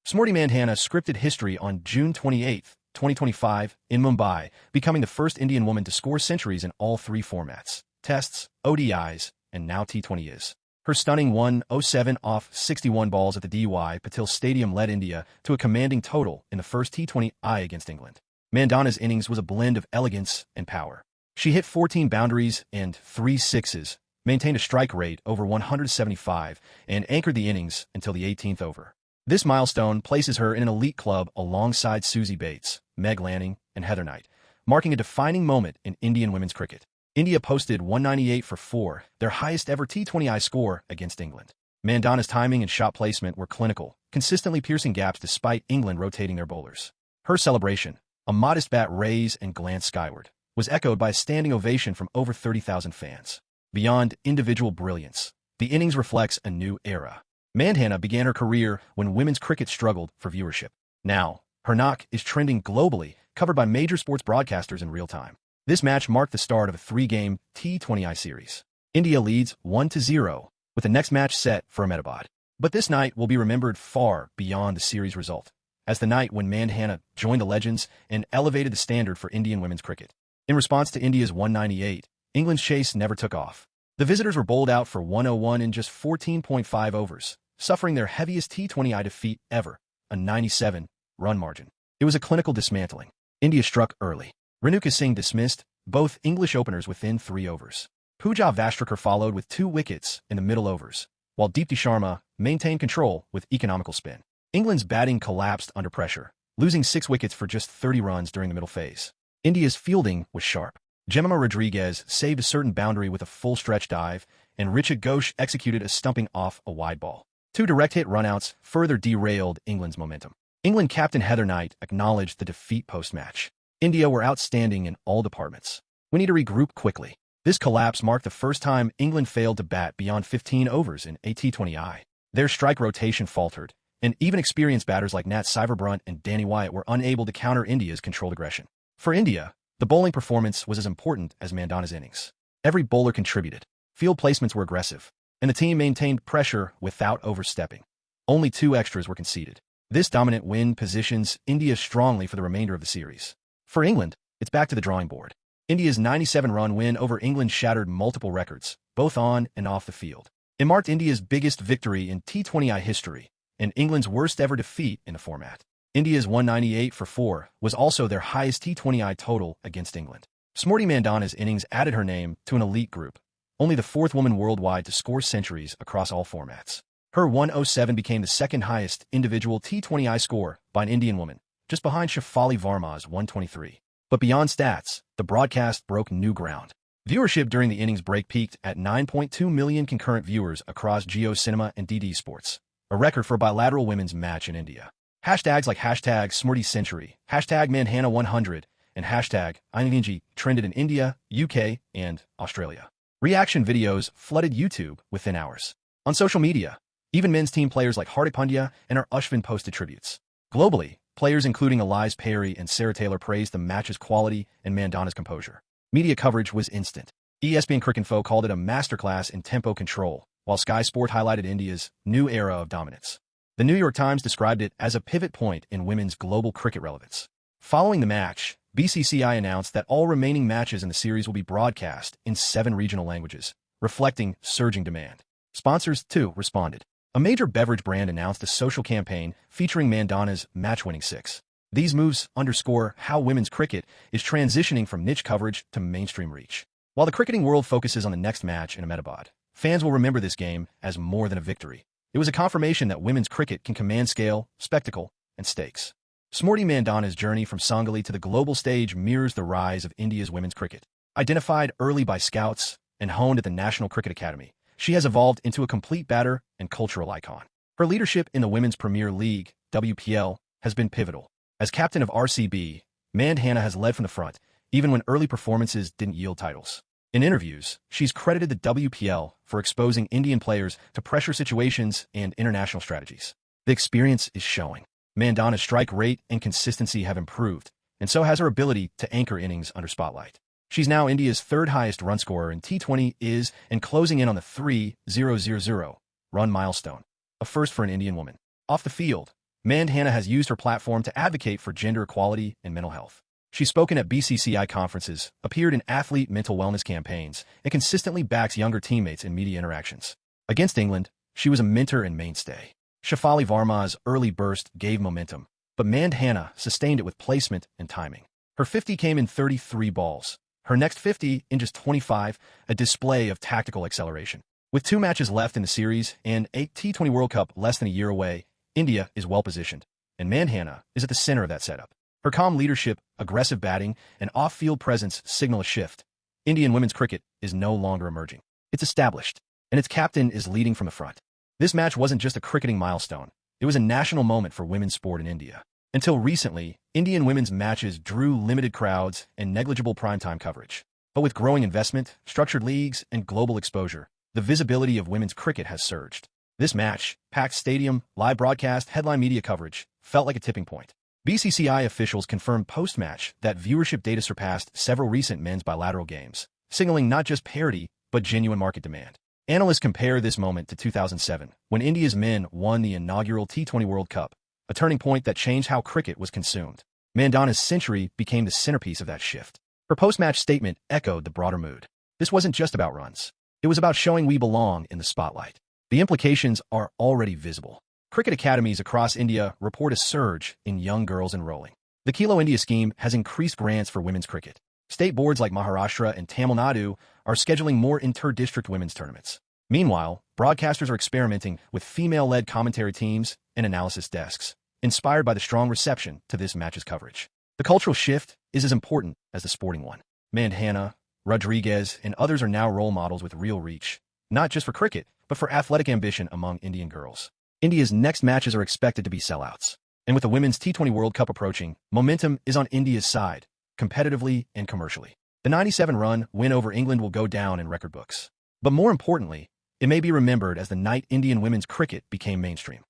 Smriti Mandhana scripted history on June 28, 2025, in Mumbai, becoming the first Indian woman to score centuries in all three formats: Tests, ODIs, and now T20Is. Her stunning 107 off 61 balls at the DY Patil Stadium led India to a commanding total in the first T20I against England. Mandhana's innings was a blend of elegance and power. She hit 14 boundaries and 3 sixes, maintained a strike rate over 175, and anchored the innings until the 18th over. This milestone places her in an elite club alongside Susie Bates, Meg Lanning, and Heather Knight, marking a defining moment in Indian women's cricket. India posted 198 for 4, their highest ever T20I score against England. Mandhana's timing and shot placement were clinical, consistently piercing gaps despite England rotating their bowlers. Her celebration, a modest bat raise and glance skyward, was echoed by a standing ovation from over 30,000 fans. Beyond individual brilliance, the innings reflects a new era. Mandhana began her career when women's cricket struggled for viewership. Now, her knock is trending globally, covered by major sports broadcasters in real time. This match marked the start of a 3-game T20I series. India leads 1-0, with the next match set for Ahmedabad. But this night will be remembered far beyond the series result, as the night when Mandhana joined the legends and elevated the standard for Indian women's cricket. In response to India's 198, England's chase never took off. The visitors were bowled out for 101 in just 14.5 overs, suffering their heaviest T20I defeat ever, a 97-run margin. It was a clinical dismantling. India struck early. Renuka Singh dismissed both English openers within 3 overs. Pooja Vastrakar followed with 2 wickets in the middle overs, while Deepti Sharma maintained control with economical spin. England's batting collapsed under pressure, losing 6 wickets for just 30 runs during the middle phase. India's fielding was sharp. Jemima Rodriguez saved a certain boundary with a full stretch dive, and Richa Ghosh executed a stumping off a wide ball. 2 direct hit runouts further derailed England's momentum. England captain Heather Knight acknowledged the defeat post-match. India were outstanding in all departments. We need to regroup quickly. This collapse marked the first time England failed to bat beyond 15 overs in a T20I. Their strike rotation faltered, and even experienced batters like Nat Cyberbrunt and Danny Wyatt were unable to counter India's controlled aggression. For India, the bowling performance was as important as Mandhana's innings. Every bowler contributed. Field placements were aggressive, and the team maintained pressure without overstepping. Only 2 extras were conceded. This dominant win positions India strongly for the remainder of the series. For England, it's back to the drawing board. India's 97-run win over England shattered multiple records, both on and off the field. It marked India's biggest victory in T20I history, and England's worst-ever defeat in the format. India's 198 for 4 was also their highest T20I total against England. Smriti Mandhana's innings added her name to an elite group, only the 4th woman worldwide to score centuries across all formats. Her 107 became the second highest individual T20I score by an Indian woman, just behind Shefali Verma's 123. But beyond stats, the broadcast broke new ground. Viewership during the innings break peaked at 9.2 million concurrent viewers across Jio Cinema and DD Sports, a record for a bilateral women's match in India. Hashtags like hashtag Smriti Century, hashtag Mandhana 100, and hashtag indw trended in India, UK, and Australia. Reaction videos flooded YouTube within hours. On social media, even men's team players like Hardik Pandya and Ashwin posted tributes. Globally, players including Elias Perry and Sarah Taylor praised the match's quality and Mandhana's composure. Media coverage was instant. ESPN Cricinfo called it a masterclass in tempo control, while Sky Sport highlighted India's new era of dominance. The New York Times described it as a pivot point in women's global cricket relevance. Following the match, BCCI announced that all remaining matches in the series will be broadcast in 7 regional languages, reflecting surging demand. Sponsors, too, responded. A major beverage brand announced a social campaign featuring Mandhana's match-winning 6. These moves underscore how women's cricket is transitioning from niche coverage to mainstream reach. While the cricketing world focuses on the next match in Ahmedabad, fans will remember this game as more than a victory. It was a confirmation that women's cricket can command scale, spectacle, and stakes. Smriti Mandhana's journey from Sangali to the global stage mirrors the rise of India's women's cricket. Identified early by scouts and honed at the National Cricket Academy, she has evolved into a complete batter and cultural icon. Her leadership in the Women's Premier League, WPL, has been pivotal. As captain of RCB, Mandhana has led from the front, even when early performances didn't yield titles. In interviews, she's credited the WPL for exposing Indian players to pressure situations and international strategies. The experience is showing. Mandhana's strike rate and consistency have improved, and so has her ability to anchor innings under spotlight. She's now India's 3rd highest run scorer in T20Is and closing in on the 3,000 run milestone, a first for an Indian woman. Off the field, Mandhana has used her platform to advocate for gender equality and mental health. She's spoken at BCCI conferences, appeared in athlete mental wellness campaigns, and consistently backs younger teammates in media interactions. Against England, she was a mentor and mainstay. Shafali Verma's early burst gave momentum, but Mandhana sustained it with placement and timing. Her 50 came in 33 balls. Her next 50 in just 25, a display of tactical acceleration. With 2 matches left in the series and a T20 World Cup less than a year away, India is well-positioned, and Mandhana is at the center of that setup. Her calm leadership, aggressive batting, and off-field presence signal a shift. Indian women's cricket is no longer emerging. It's established, and its captain is leading from the front. This match wasn't just a cricketing milestone. It was a national moment for women's sport in India. Until recently, Indian women's matches drew limited crowds and negligible primetime coverage. But with growing investment, structured leagues, and global exposure, the visibility of women's cricket has surged. This match, packed stadium, live broadcast, headline media coverage, felt like a tipping point. BCCI officials confirmed post-match that viewership data surpassed several recent men's bilateral games, signaling not just parity, but genuine market demand. Analysts compare this moment to 2007, when India's men won the inaugural T20 World Cup, a turning point that changed how cricket was consumed. Mandhana's century became the centerpiece of that shift. Her post-match statement echoed the broader mood. This wasn't just about runs. It was about showing we belong in the spotlight. The implications are already visible. Cricket academies across India report a surge in young girls enrolling. The Khelo India scheme has increased grants for women's cricket. State boards like Maharashtra and Tamil Nadu are scheduling more inter-district women's tournaments. Meanwhile, broadcasters are experimenting with female-led commentary teams and analysis desks, inspired by the strong reception to this match's coverage. The cultural shift is as important as the sporting one. Mandhana, Rodriguez, and others are now role models with real reach, not just for cricket, but for athletic ambition among Indian girls. India's next matches are expected to be sellouts. And with the Women's T20 World Cup approaching, momentum is on India's side, competitively and commercially. The 97-run win over England will go down in record books. But more importantly, it may be remembered as the night Indian women's cricket became mainstream.